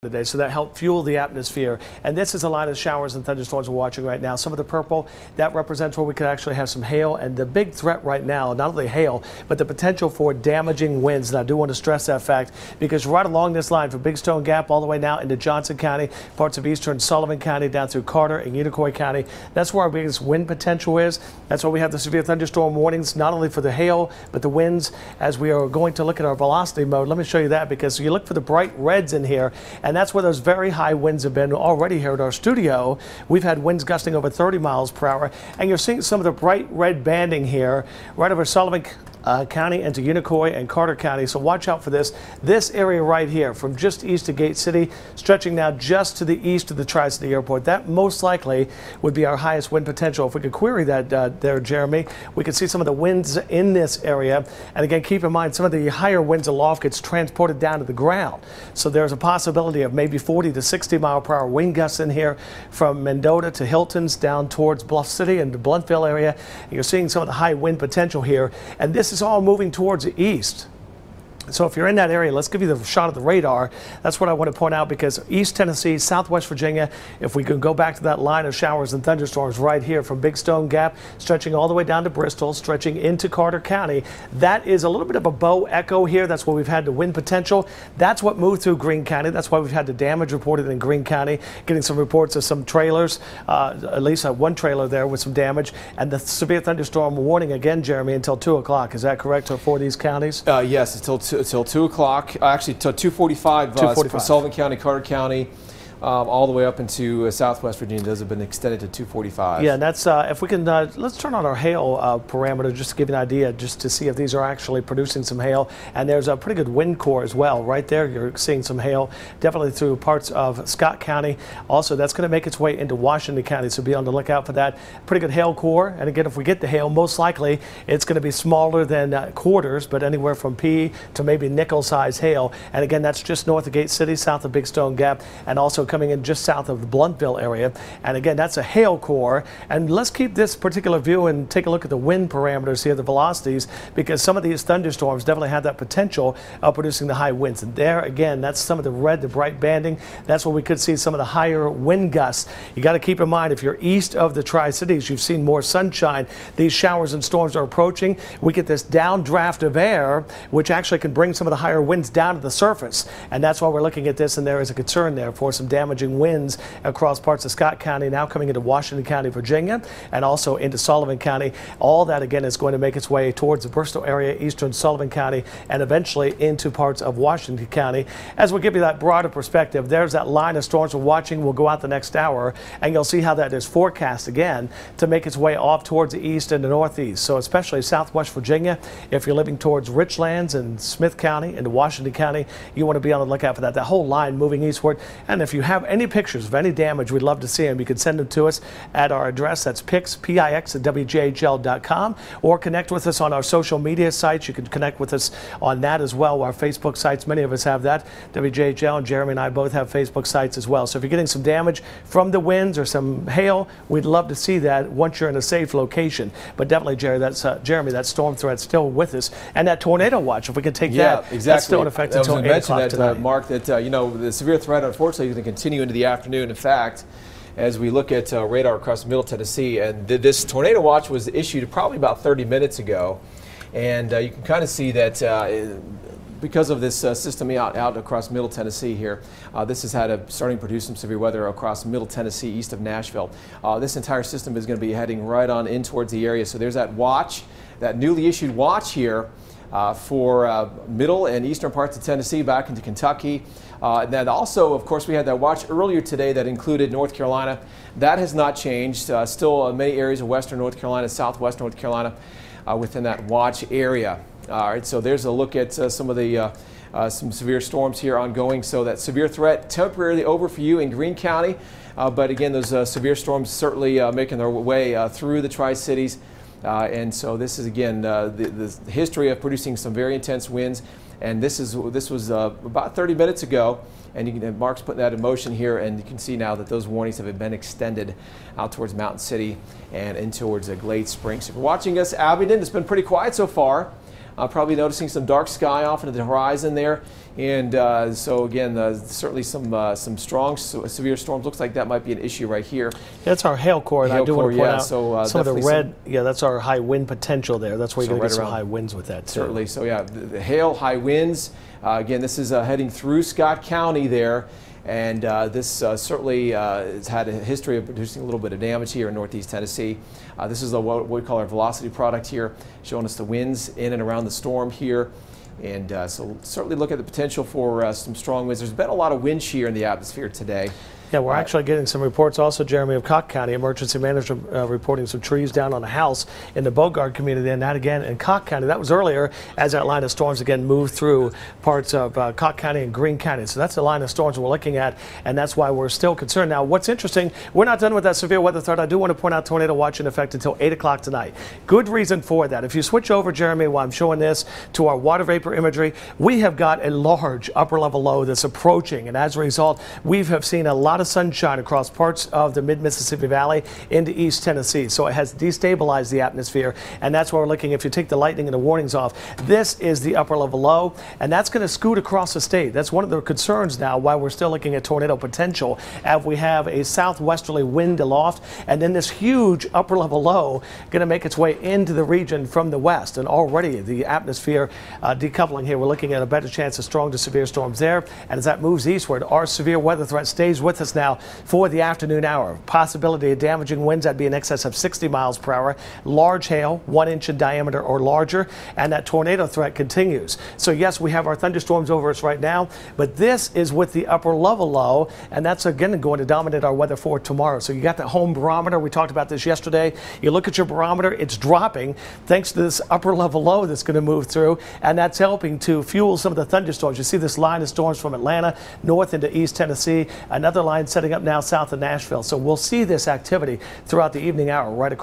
today, so that helped fuel the atmosphere. And this is a line of showers and thunderstorms we're watching right now. Some of the purple, that represents where we could actually have some hail. And the big threat right now, not only hail, but the potential for damaging winds. And I do want to stress that fact because right along this line from Big Stone Gap all the way now into Johnson County, parts of eastern Sullivan County down through Carter and Unicoi County, that's where our biggest wind potential is. That's why we have the severe thunderstorm warnings, not only for the hail, but the winds. As we are going to look at our velocity mode, let me show you that, because you look for the bright reds in here, and that's where those very high winds have been already here at our studio. We've had winds gusting over 30 miles per hour, and you're seeing some of the bright red banding here right over Sullivan County into Unicoi and Carter County. So watch out for this. This area right here from just east of Gate City, stretching now just to the east of the Tri-City Airport. That most likely would be our highest wind potential. If we could query that there, Jeremy, we could see some of the winds in this area. And again, keep in mind, some of the higher winds aloft gets transported down to the ground. So there's a possibility of maybe 40 to 60 mile per hour wind gusts in here from Mendota to Hilton's down towards Bluff City and the Bluntville area. And you're seeing some of the high wind potential here. And this is all moving towards the east. So if you're in that area, let's give you the shot of the radar. That's what I want to point out, because East Tennessee, Southwest Virginia, if we could go back to that line of showers and thunderstorms right here from Big Stone Gap, stretching all the way down to Bristol, stretching into Carter County, that is a little bit of a bow echo here. That's where we've had the wind potential. That's what moved through Greene County. That's why we've had the damage reported in Greene County, getting some reports of some trailers, at least one trailer there with some damage. And the severe thunderstorm warning again, Jeremy, until 2 o'clock. Is that correct for these counties? Yes, until 2 o'clock, actually till 2:45 for Sullivan County, Carter County, all the way up into Southwest Virginia. Those have been extended to 2:45. Yeah, and that's if we can let's turn on our hail parameter just to give you an idea, just to see if these are actually producing some hail. And there's a pretty good wind core as well right there. You're seeing some hail definitely through parts of Scott County. Also, that's going to make its way into Washington County, so be on the lookout for that. Pretty good hail core. And again, if we get the hail, most likely it's going to be smaller than quarters, but anywhere from pea to maybe nickel size hail. And again, that's just north of Gate City, south of Big Stone Gap, and also coming in just south of the Bluntville area. And again, that's a hail core. And let's keep this particular view and take a look at the wind parameters here, the velocities, because some of these thunderstorms definitely have that potential of producing the high winds. And there again, that's some of the red, the bright banding. That's where we could see some of the higher wind gusts. You got to keep in mind, if you're east of the Tri-Cities, you've seen more sunshine. These showers and storms are approaching. We get this downdraft of air, which actually can bring some of the higher winds down to the surface. And that's why we're looking at this, and there is a concern there for some damaging winds across parts of Scott County, now coming into Washington County, Virginia, and also into Sullivan County. All that again is going to make its way towards the Bristol area, eastern Sullivan County, and eventually into parts of Washington County. As we give you that broader perspective, there's that line of storms we're watching. We'll go out the next hour, and you'll see how that is forecast again to make its way off towards the east and the northeast. So especially Southwest Virginia, if you're living towards Richlands and Smith County into Washington County, you want to be on the lookout for that. That whole line moving eastward. And if you have any pictures of any damage, we'd love to see them. You can send them to us at our address. That's pix at wjhl.com, or connect with us on our social media sites. You can connect with us on that as well. Our Facebook sites, many of us have that. WJHL and Jeremy and I both have Facebook sites as well. So if you're getting some damage from the winds or some hail, we'd love to see that once you're in a safe location. But definitely, Jeremy, that storm threat's still with us. And that tornado watch, if we could take that, exactly. That's still in effect until 8 o'clock tonight. Mark, that you know, the severe threat unfortunately is going to continue into the afternoon. In fact, as we look at radar across Middle Tennessee, and this tornado watch was issued probably about 30 minutes ago, and you can kind of see that because of this system out across Middle Tennessee here, this has had starting to produce some severe weather across Middle Tennessee east of Nashville. This entire system is going to be heading right on in towards the area. So there's that watch, that newly issued watch here for middle and eastern parts of Tennessee back into Kentucky. And then also, of course, we had that watch earlier today that included North Carolina. That has not changed. Still many areas of western North Carolina, southwest North Carolina within that watch area. All right, so there's a look at some of the some severe storms here ongoing. So that severe threat temporarily over for you in Greene County. But again, those severe storms certainly making their way through the Tri-Cities. And so this is again the history of producing some very intense winds, and this was about 30 minutes ago, and Mark's putting that in motion here, and you can see now that those warnings have been extended out towards Mountain City and in towards Glade Springs. If you're watching us, Abingdon, it's been pretty quiet so far. Probably noticing some dark sky off into the horizon there. And so again, certainly some strong, severe storms. Looks like that might be an issue right here. That's our hail core, and I do want to point out so, some of the red. Yeah, that's our high wind potential there. That's where you're going to get some high winds with that too. Certainly. So yeah, the hail, high winds. Again, this is heading through Scott County there. And this certainly has had a history of producing a little bit of damage here in northeast Tennessee. This is what we call our velocity product here, showing us the winds in and around the storm here. And so certainly look at the potential for some strong winds. There's been a lot of wind shear in the atmosphere today. Yeah, we're actually getting some reports also, Jeremy, of Cocke County emergency manager reporting some trees down on a house in the Bogard community, and that again in Cocke County. That was earlier as that line of storms again moved through parts of Cocke County and Greene County. So that's the line of storms we're looking at, and that's why we're still concerned. Now, what's interesting, we're not done with that severe weather threat. I do want to point out tornado watch in effect until 8 o'clock tonight. Good reason for that. If you switch over, Jeremy, while I'm showing this to our water vapor imagery, we have got a large upper level low that's approaching, and as a result, we have seen a lot of sunshine across parts of the mid-Mississippi Valley into East Tennessee. So it has destabilized the atmosphere, and that's why we're looking. If you take the lightning and the warnings off, this is the upper level low, and that's going to scoot across the state. That's one of the concerns now why we're still looking at tornado potential, as we have a southwesterly wind aloft, and then this huge upper level low going to make its way into the region from the west. And already the atmosphere decoupling here, we're looking at a better chance of strong to severe storms there. And as that moves eastward, our severe weather threat stays with us now for the afternoon hour. Possibility of damaging winds that'd be in excess of 60 miles per hour, large hail, 1 inch in diameter or larger, and that tornado threat continues. So yes, we have our thunderstorms over us right now, but this is with the upper level low, and that's again going to dominate our weather for tomorrow. So you got the home barometer. We talked about this yesterday. You look at your barometer, it's dropping thanks to this upper level low that's going to move through, and that's helping to fuel some of the thunderstorms. You see this line of storms from Atlanta north into East Tennessee, another line setting up now south of Nashville. So we'll see this activity throughout the evening hour right across